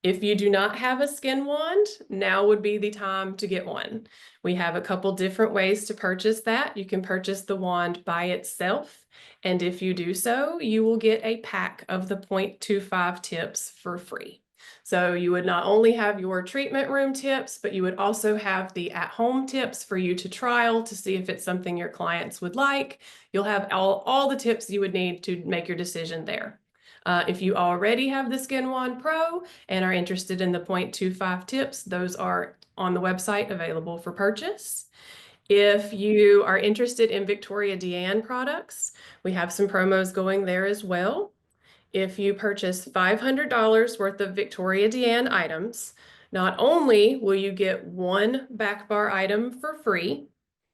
Speaker 1: If you do not have a skin wand, now would be the time to get one. We have a couple different ways to purchase that. You can purchase the wand by itself, and if you do so, you will get a pack of the 0.25 tips for free. So you would not only have your treatment room tips, but you would also have the at-home tips for you to trial to see if it's something your clients would like. You'll have all the tips you would need to make your decision there. If you already have the Skin Wand Pro and are interested in the 0.25 tips, those are on the website available for purchase. If you are interested in Viktoria Deanne products, we have some promos going there as well. If you purchase $500 worth of Viktoria Deanne items, Not only will you get one back bar item for free,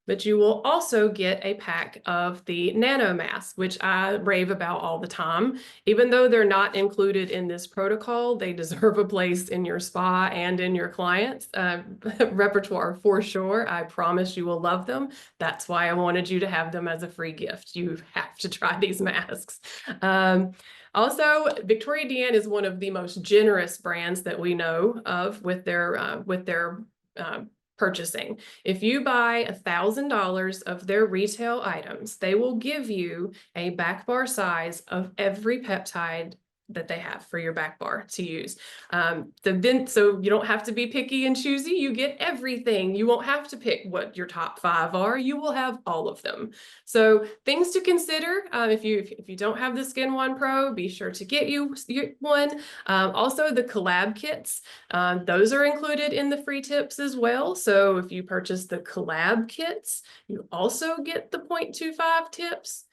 Speaker 1: but you will also get a pack of the nano masks, which I rave about all the time. Even though they're not included in this protocol, they deserve a place in your spa and in your clients' repertoire for sure. I promise you will love them. That's why I wanted you to have them as a free gift. You have to try these masks. Also, Victoria DeAnne is one of the most generous brands that we know of with their purchasing. If you buy $1,000 of their retail items, they will give you a back bar size of every peptide that they have for your back bar to use. So you don't have to be picky and choosy. You get everything. You won't have to pick what your top 5 are. You will have all of them. So things to consider if you don't have the Skin One Pro, be sure to get you one. Also, the collab kits, those are included in the free tips as well. So if you purchase the collab kits, you also get the 0.25 tips.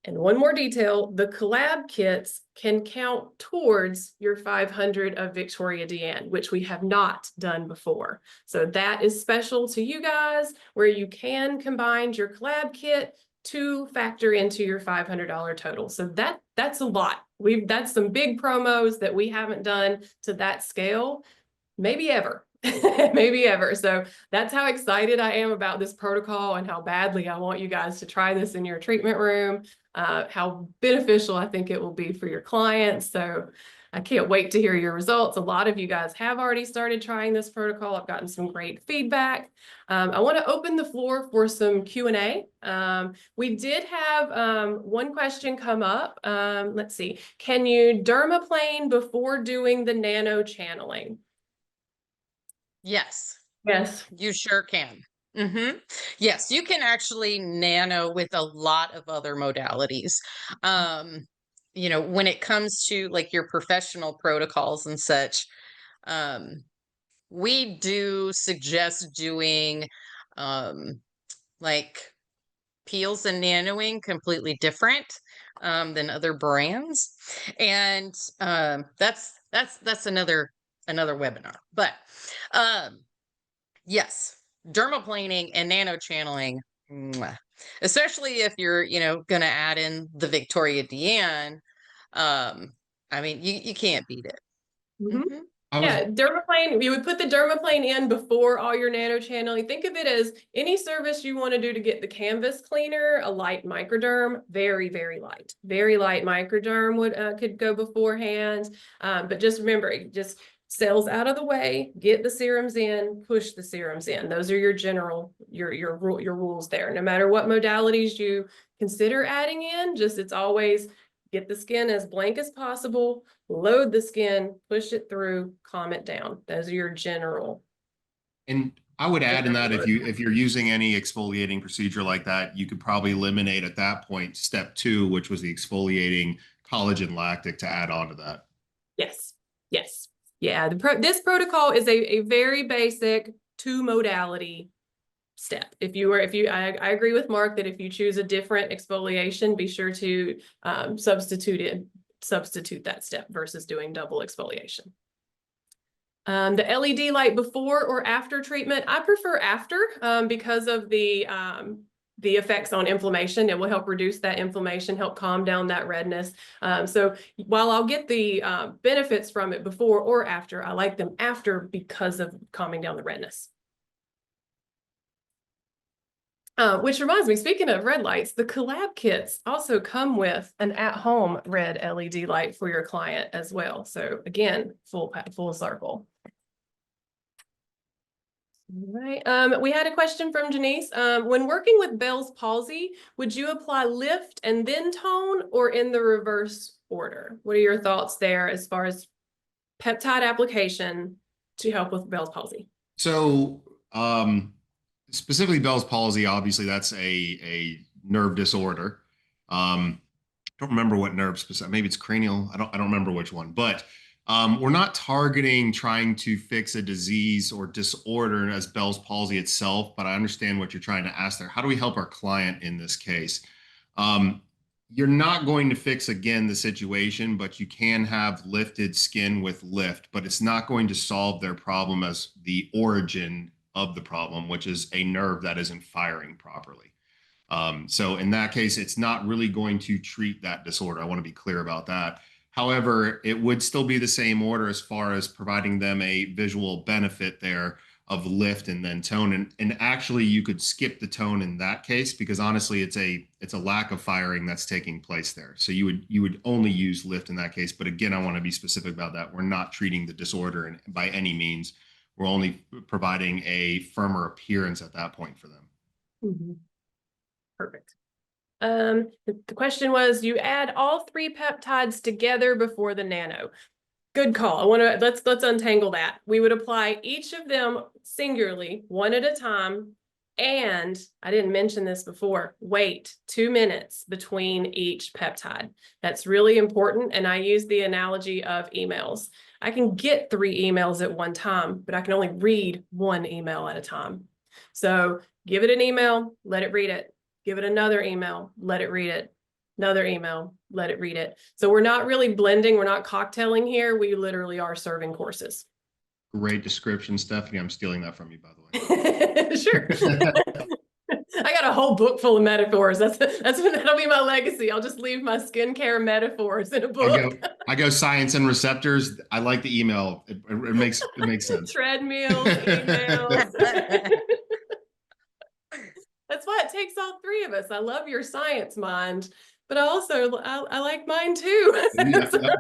Speaker 1: And one more detail, the collab kits can count towards your 500 of Victoria DeAnne, which we have not done before. So that is special to you guys, where you can combine your collab kit to factor into your $500 total. So that's a lot. That's some big promos that we haven't done to that scale, maybe ever. Maybe ever. So that's how excited I am about this protocol and how badly I want you guys to try this in your treatment room, how beneficial I think it will be for your clients. So I can't wait to hear your results. A lot of you guys have already started trying this protocol. I've gotten some great feedback. I want to open the floor for some Q&A. We did have one question come up. Let's see. Can you dermaplane before doing the nano channeling?
Speaker 3: Yes,
Speaker 1: Yes.
Speaker 3: you sure can. Yes, you can actually nano with a lot of other modalities. When it comes to like your professional protocols and such, we do suggest doing like peels and nanoing completely different than other brands, and that's another webinar. But yes, dermaplaning and nano channeling, especially if you're going to add in the Victoria DeAnne. I mean, you can't beat it.
Speaker 1: Yeah, dermaplane, you would put the dermaplane in before all your nano channeling. Think of it as any service you want to do to get the canvas cleaner, a light microderm, very, very light. Very light microderm could go beforehand. But just remember, just cells out of the way, get the serums in, push the serums in. Those are your general, your rules there. No matter what modalities you consider adding in, it's always get the skin as blank as possible, load the skin, push it through, calm it down. Those are your general.
Speaker 4: And I would add in that if you're using any exfoliating procedure like that, you could probably eliminate at that point step 2, which was the exfoliating collagen lactic, to add on to that.
Speaker 1: Yes. Yes. Yeah. This protocol is a very basic 2-modality step. I agree with Mark that if you choose a different exfoliation, be sure to substitute that step versus doing double exfoliation. The LED light before or after treatment, I prefer after because of the effects on inflammation. It will help reduce that inflammation, help calm down that redness. So while I'll get the benefits from it before or after, I like them after because of calming down the redness. Which reminds me, speaking of red lights, the collab kits also come with an at-home red LED light for your client as well. So again, full circle. All right. We had a question from Janice. When working with Bell's palsy, would you apply lift and then tone, or in the reverse order? What are your thoughts there as far as peptide application to help with Bell's palsy?
Speaker 4: So specifically Bell's palsy, obviously that's a nerve disorder. Don't remember what nerve specific, maybe it's cranial. I don't remember which one, but we're not targeting trying to fix a disease or disorder as Bell's palsy itself, but I understand what you're trying to ask there. How do we help our client in this case? You're not going to fix again the situation, but you can have lifted skin with lift, but it's not going to solve their problem as the origin of the problem, which is a nerve that isn't firing properly. So in that case, it's not really going to treat that disorder. I want to be clear about that. However, it would still be the same order as far as providing them a visual benefit there of lift and then tone. And actually you could skip the tone in that case, because honestly, it's a lack of firing that's taking place there. So you would only use lift in that case. But again, I want to be specific about that. We're not treating the disorder by any means. We're only providing a firmer appearance at that point for them.
Speaker 1: Mm-hmm. Perfect. The question was, you add all 3 peptides together before the nano. Good call. I want to let's untangle that. We would apply each of them singularly, one at a time. And I didn't mention this before, wait 2 minutes between each peptide. That's really important. And I use the analogy of emails. I can get 3 emails at one time, but I can only read 1 email at a time. So give it an email, let it read it. Give it another email, let it read it. Another email, let it read it. So we're not really blending. We're not cocktailing here. We literally are serving courses.
Speaker 4: Great description, Stephanie. I'm stealing that from you, by the
Speaker 1: way. Sure. I got a whole book full of metaphors. That'll be my legacy. I'll just leave my skincare metaphors in a book.
Speaker 4: I go science and receptors. I like the email. It makes sense.
Speaker 1: Treadmills, emails. That's why it takes all 3 of us. I love your science mind, but I like mine too.
Speaker 4: Yeah,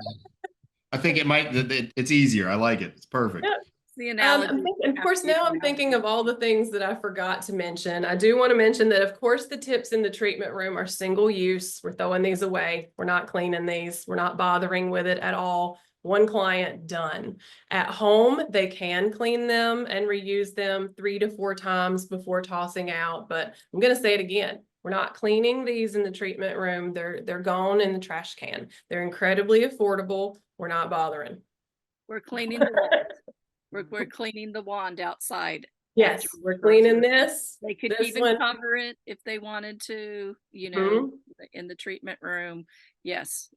Speaker 4: I think it's easier. I like it. It's perfect.
Speaker 1: Yeah.
Speaker 2: The analogy.
Speaker 1: Of course, now I'm thinking of all the things that I forgot to mention. I do want to mention that, of course, the tips in the treatment room are single use. We're throwing these away. We're not cleaning these. We're not bothering with it at all. One client, done. At home, they can clean them and reuse them 3 to 4 times before tossing out. But I'm going to say it again. We're not cleaning these in the treatment room. They're gone in the trash can. They're incredibly affordable. We're not bothering.
Speaker 2: We're cleaning the wand. We're cleaning the wand outside.
Speaker 1: Yes, we're cleaning this.
Speaker 2: They could even cover it if they wanted to, in the treatment room. Yes,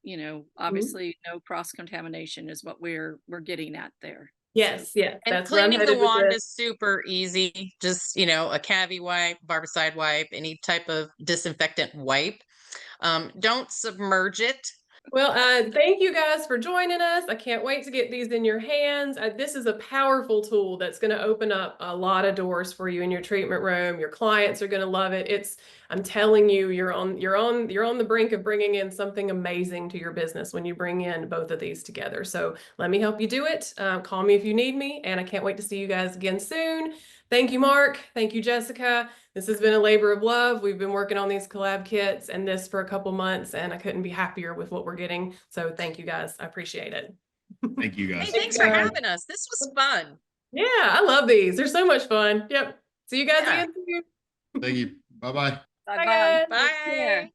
Speaker 2: obviously no cross-contamination is what we're getting at there.
Speaker 1: Yes, yes.
Speaker 3: And cleaning the wand is super easy. Just, a cavi wipe, barbicide wipe, any type of disinfectant wipe. Don't submerge it.
Speaker 1: Well, thank you guys for joining us. I can't wait to get these in your hands. This is a powerful tool that's going to open up a lot of doors for you in your treatment room. Your clients are going to love it. I'm telling you, you're on the brink of bringing in something amazing to your business when you bring in both of these together. So let me help you do it. Call me if you need me, and I can't wait to see you guys again soon. Thank you, Mark. Thank you, Jessica. This has been a labor of love. We've been working on these collab kits and this for a couple months, and I couldn't be happier with what we're getting. So thank you guys. I appreciate it.
Speaker 4: Thank you guys.
Speaker 3: Hey, thanks for having us. This was fun.
Speaker 1: Yeah, I love these. They're so much fun. Yep. See you guys again soon.
Speaker 4: Thank you. Bye-bye.
Speaker 2: Bye-bye.
Speaker 3: Bye.